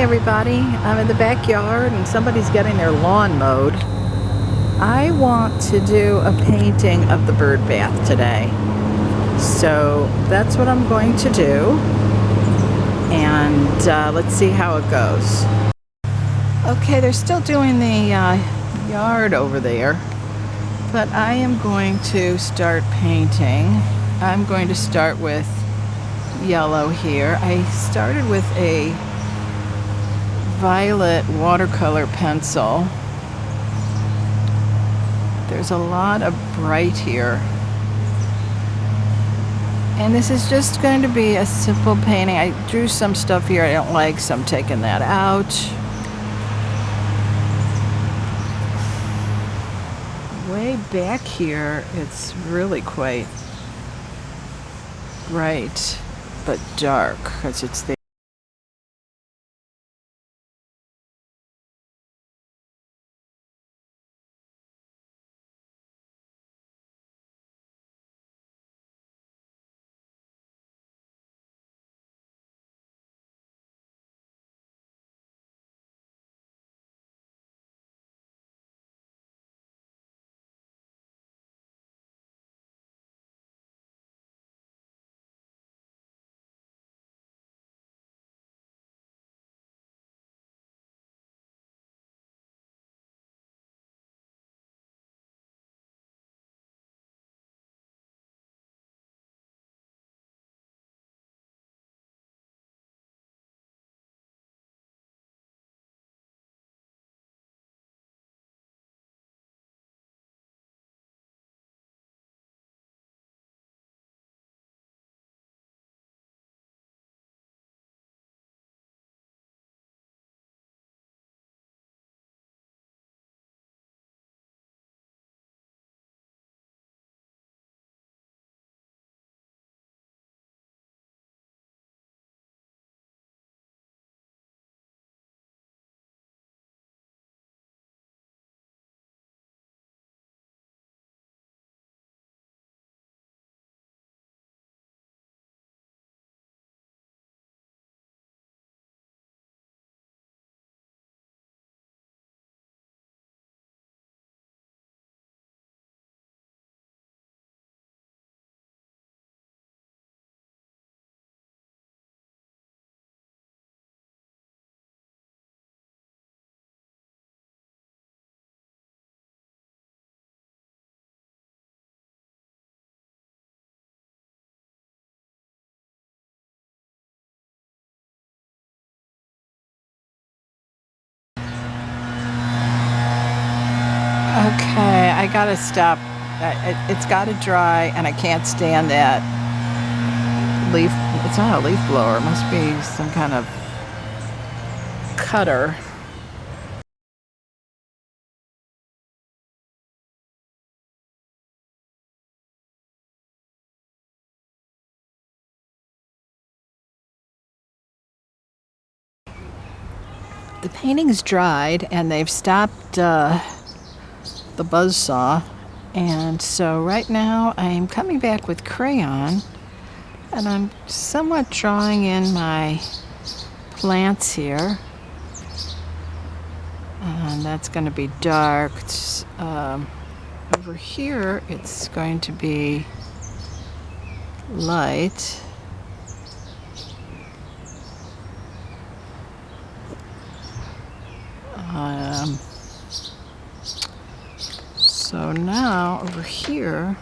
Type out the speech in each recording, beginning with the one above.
everybody, I'm in the backyard and somebody's getting their lawn mowed. I want to do a painting of the bird bath today. So that's what I'm going to do. And let's see how it goes. Okay, they're still doing the yard over there. But I am going to start painting. I'm going to start with yellow here. I started with a violet watercolor pencil. There's a lot of bright here. And this is just going to be a simple painting. I drew some stuff here I don't like, so I'm taking that out. Way back here, it's really quite bright, but dark, because it's there. Okay, I gotta stop. It's gotta dry, and I can't stand that leaf. It's not a leaf blower, it must be some kind of cutter. The painting's dried, and they've stopped the buzzsaw, and so right now I'm coming back with crayon, and I'm somewhat drawing in my plants here, and that's going to be dark. Over here it's going to be light. So now over here,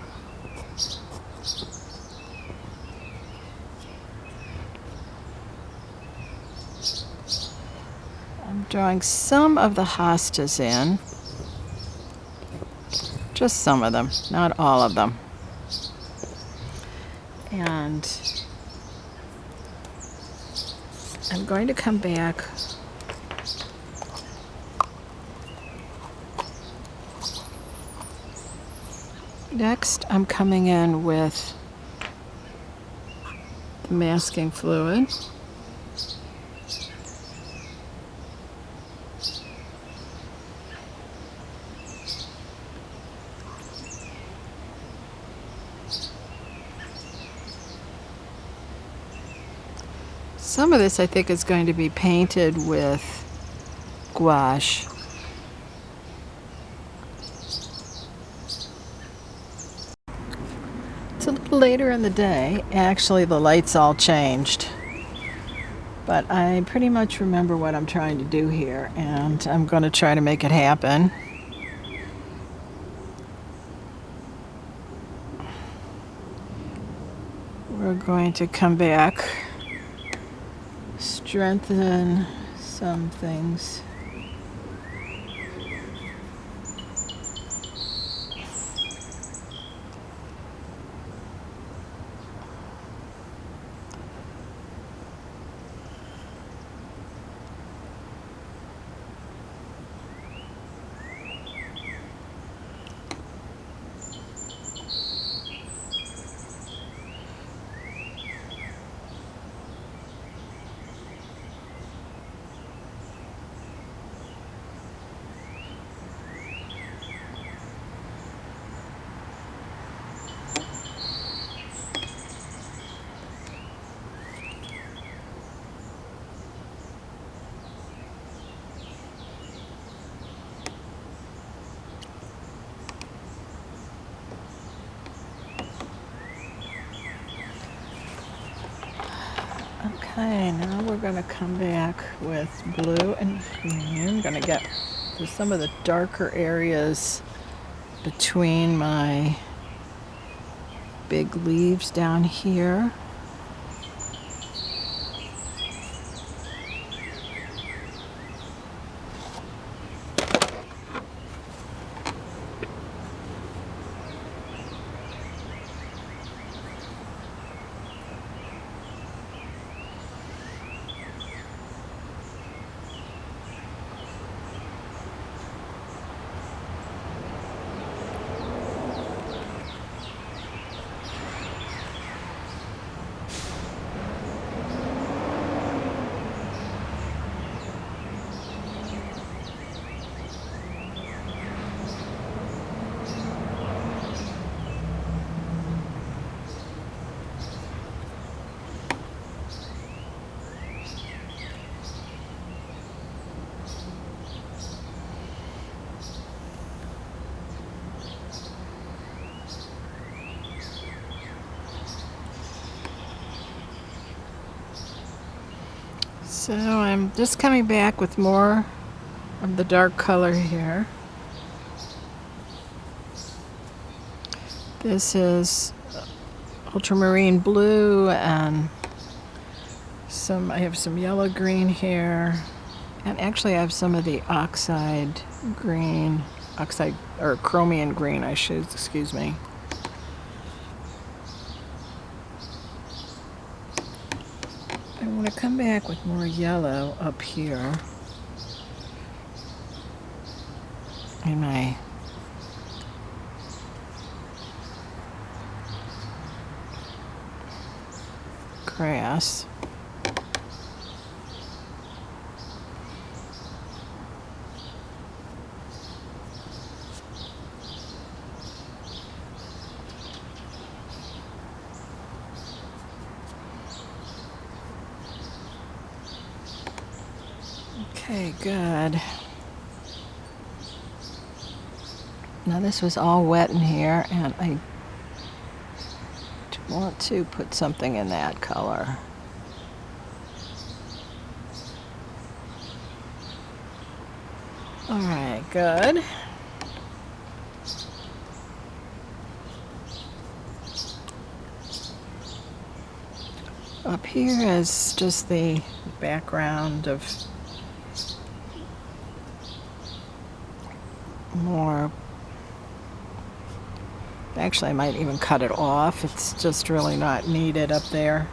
I'm drawing some of the hostas in, just some of them, not all of them. And I'm going to come back next. I'm coming in with the masking fluid. Some of this I think is going to be painted with gouache. It's a little later in the day. Actually, the lights all changed. But I pretty much remember what I'm trying to do here, and I'm going to try to make it happen. We're going to come back, strengthen some things. Okay, now we're going to come back with blue and green. I'm going to get to some of the darker areas between my big leaves down here. So I'm just coming back with more of the dark color here. This is ultramarine blue, and I have some yellow green here, and actually I have some of the oxide or chromium green, excuse me. I want to come back with more yellow up here in my grass. Okay, good. Now this was all wet in here, and I want to put something in that color. All right, good. Up here is just the background of more. Actually, I might even cut it off. It's just really not needed up there.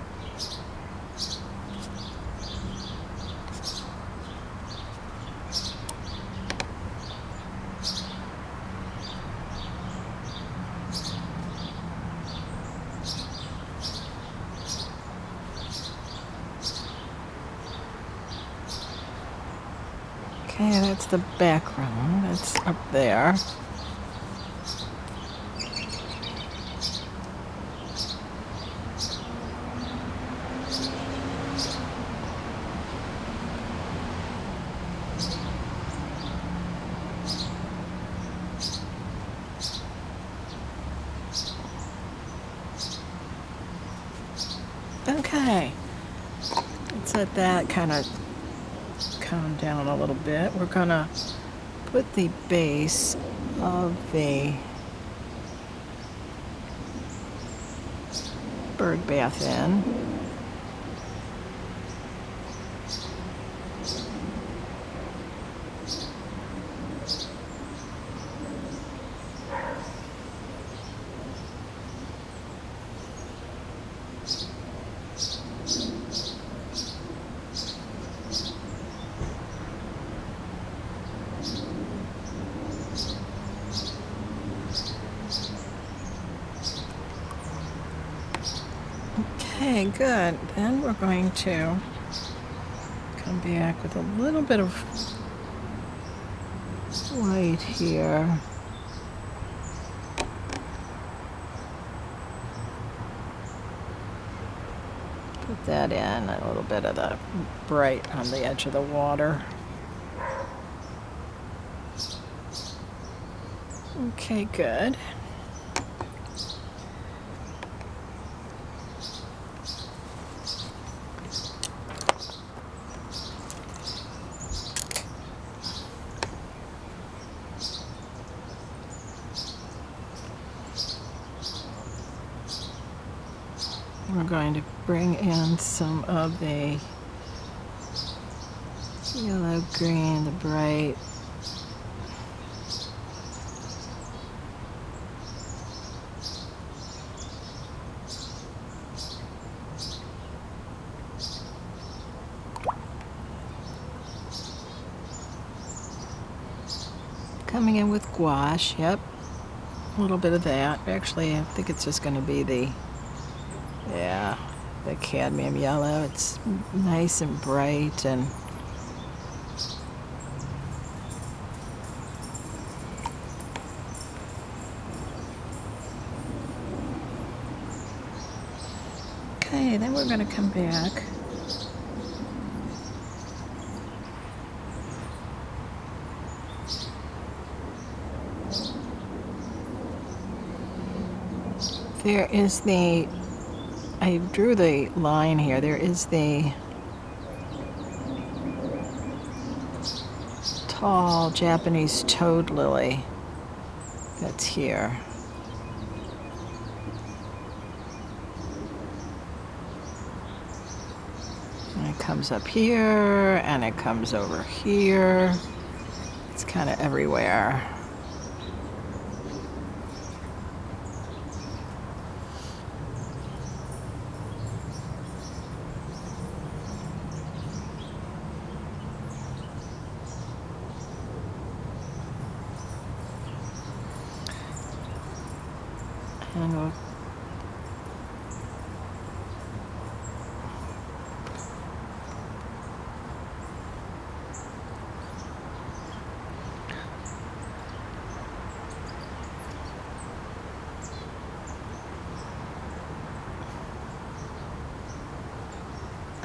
Okay, that's the background. That's up there. Okay, let's let that kind of calm down a little bit. We're gonna put the base of the bird bath in. Okay, good. Then we're going to come back with a little bit of white here. Put that in, a little bit of the bright on the edge of the water. Okay, good. We're going to bring in some of the yellow green, the bright. Coming in with gouache, yep. A little bit of that. Actually, I think it's just going to be the cadmium yellow. It's nice and bright and okay, then we're going to come back. There is I drew the line here. There is the tall Japanese toad lily that's here. And it comes up here, and it comes over here. It's kind of everywhere. And we'll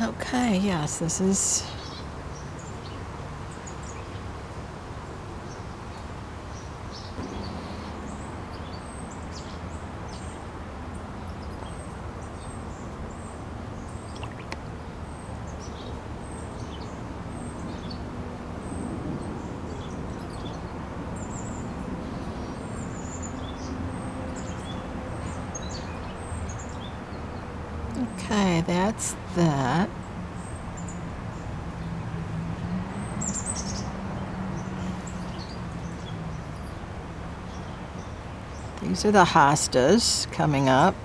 okay, yes, this is okay, that's that. These are the hostas coming up.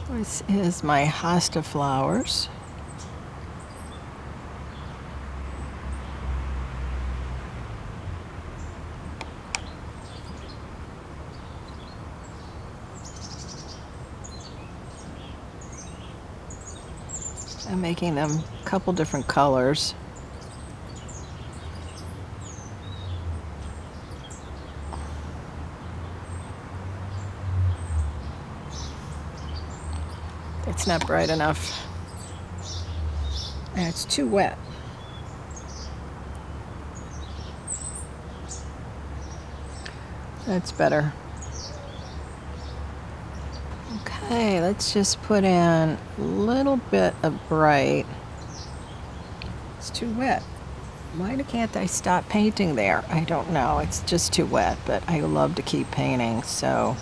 This is my hosta flowers. I'm making them a couple different colors. It's light's not bright enough. And it's too wet. That's better. Okay, let's just put in a little bit of bright. It's too wet. Why can't I stop painting there? I don't know. It's just too wet, but I love to keep painting, so.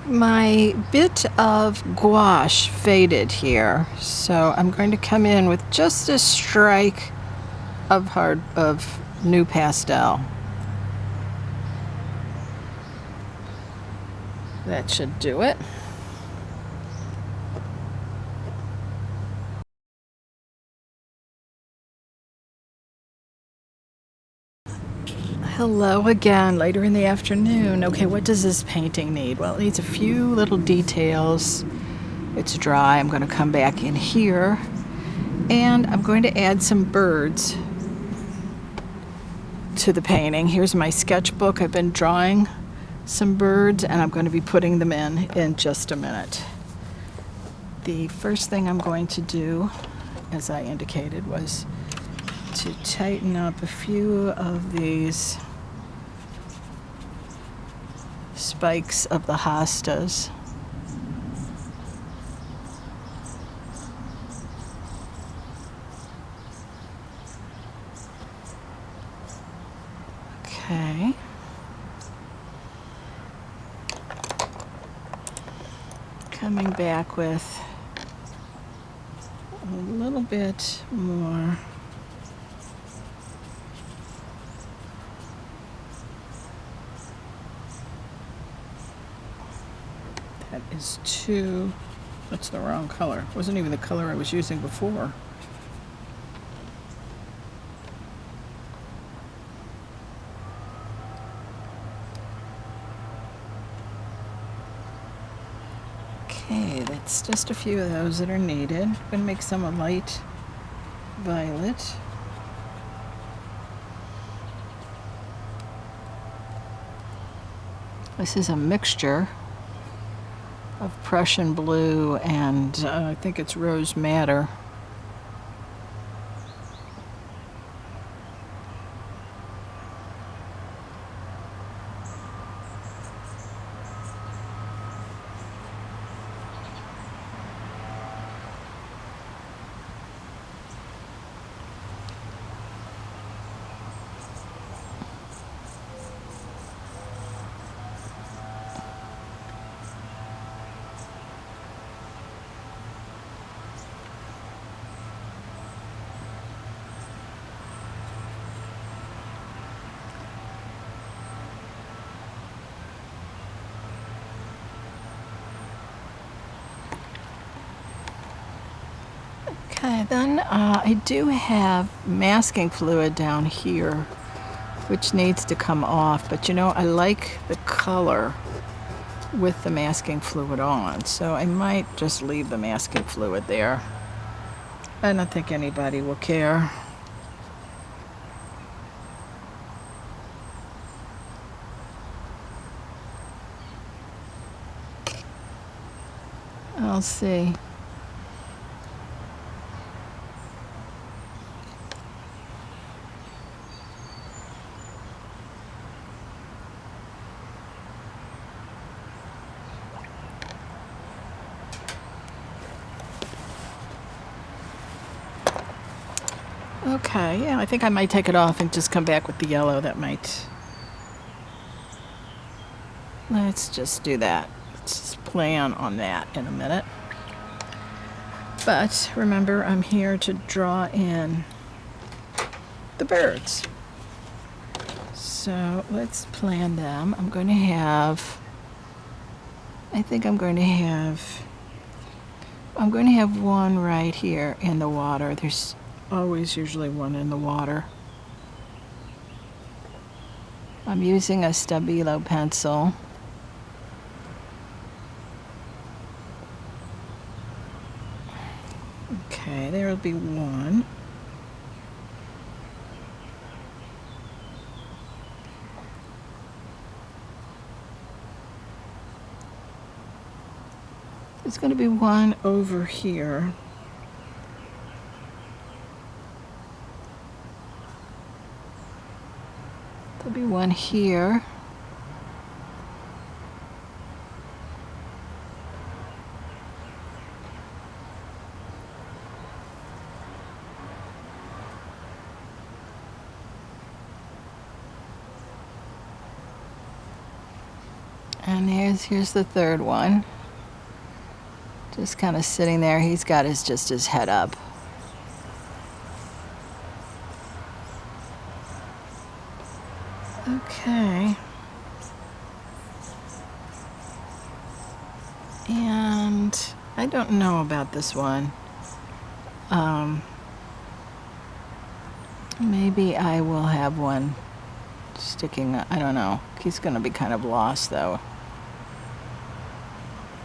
My bit of gouache faded here, so I'm going to come in with just a strike of new pastel. That should do it. Hello again, later in the afternoon. Okay, what does this painting need? Well, it needs a few little details. It's dry. I'm going to come back in here and I'm going to add some birds to the painting. Here's my sketchbook. I've been drawing some birds and I'm going to be putting them in just a minute. The first thing I'm going to do, as I indicated, was to tighten up a few of these spikes of the hostas. Okay. Coming back with a little bit more. That is too, that's the wrong color. It wasn't even the color I was using before. Okay, that's just a few of those that are needed. I'm going to make some a light violet. This is a mixture of Prussian blue and I think it's rose madder. Okay, then I do have masking fluid down here, which needs to come off, but you know, I like the color with the masking fluid on, so I might just leave the masking fluid there. I don't think anybody will care. I'll see. Okay, yeah, I think I might take it off and just come back with the yellow. That might... Let's just do that. Let's just plan on that in a minute. But remember, I'm here to draw in the birds. So let's plan them. I'm going to have... I think I'm going to have one right here in the water. There's always usually one in the water. I'm using a Stabilo pencil. Okay, there'll be one. There's going to be one over here. There'll be one here. And here's the third one. Just kind of sitting there. He's got just his head up. Okay. And I don't know about this one. Maybe I will have one sticking, I don't know. He's going to be kind of lost though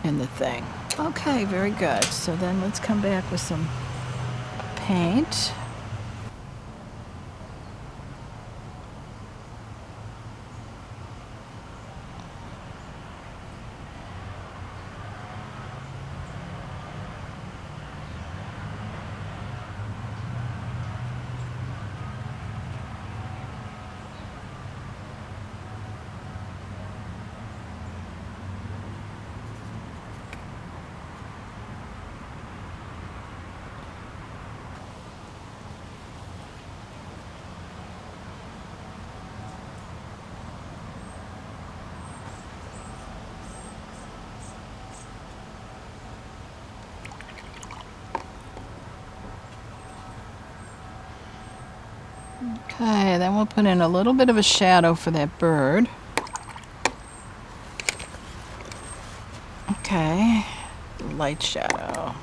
in the thing. Okay, very good. So then let's come back with some paint. Okay, then we'll put in a little bit of a shadow for that bird. Okay, light shadow.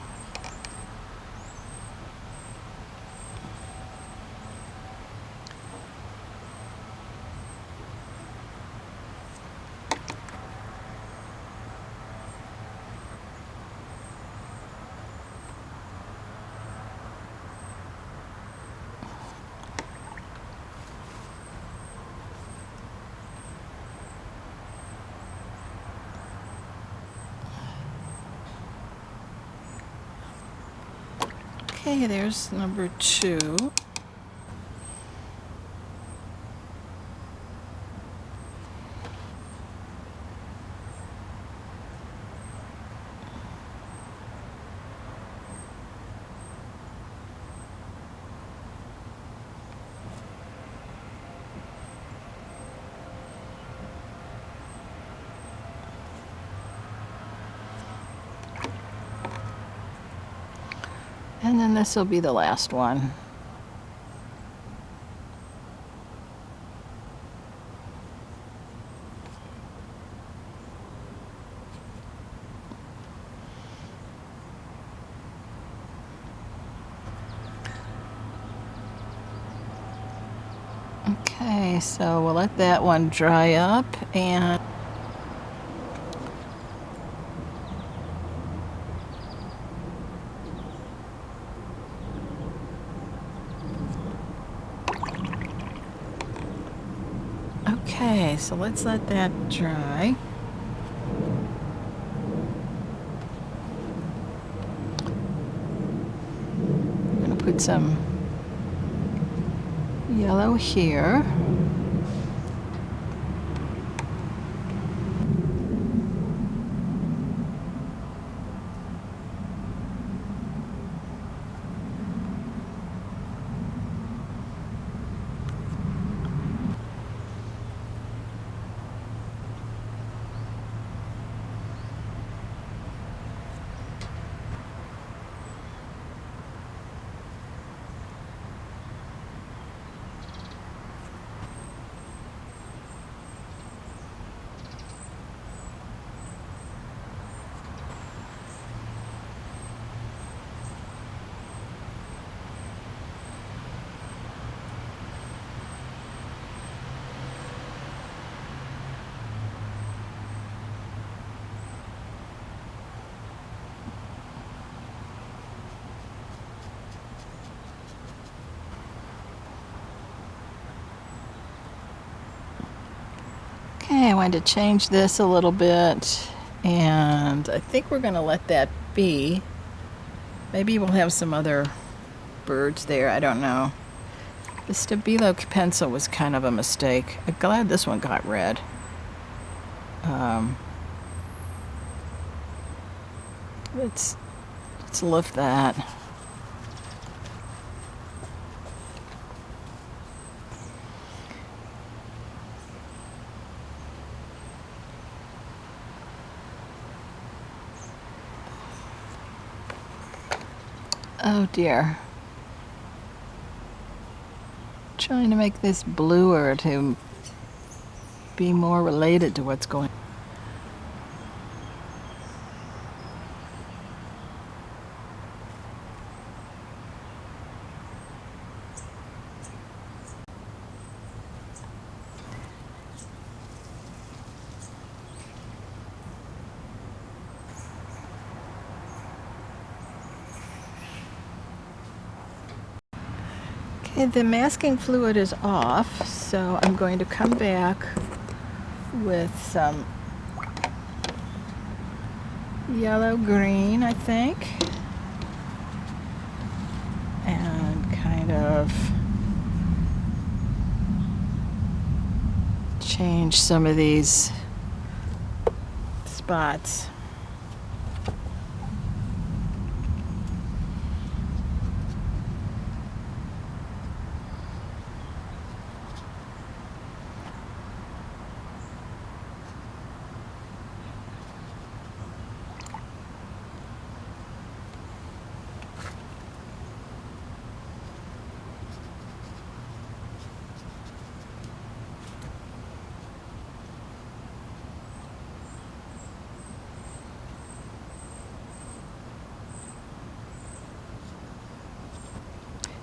Okay, there's number 2. And then this will be the last one. Okay, so we'll let that one dry up and okay, so let's let that dry. I'm gonna put some yellow here. Okay, I wanted to change this a little bit And I think we're going to let that be. Maybe we'll have some other birds there. I don't know. The Stabilo pencil was kind of a mistake. I'm glad this one got red. Let's lift that. Oh dear. Trying to make this bluer to be more related to what's going on. Okay, the masking fluid is off, so I'm going to come back with some yellow-green, I think, and kind of change some of these spots.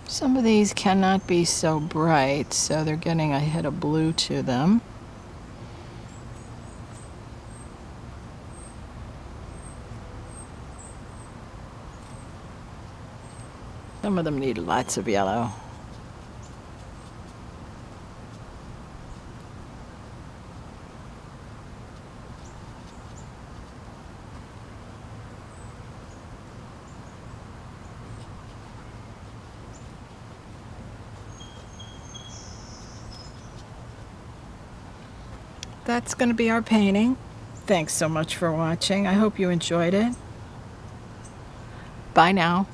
Some of these cannot be so bright, so they're getting a hit of blue to them. Some of them need lots of yellow. That's going to be our painting. Thanks so much for watching. I hope you enjoyed it. Bye now.